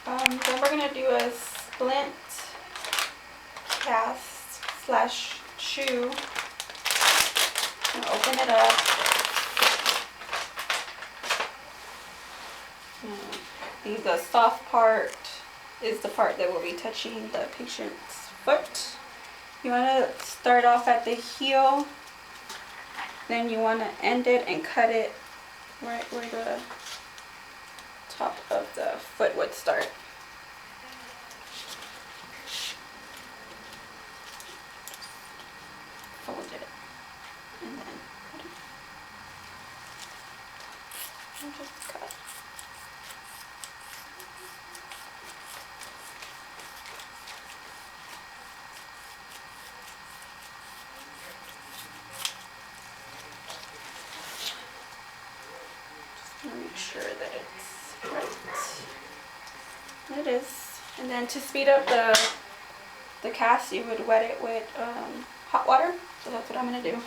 Then we're going to do a splint cast slash shoe. I'm going to open it up. The soft part is the part that will be touching the patient's foot. You want to start off at the heel, then you want to end it and cut it right where the top of the foot would start. Fold it and then just cut. Make sure that it's right. It is. And then to speed up the cast, you would wet it with hot water. So that's what I'm going to do.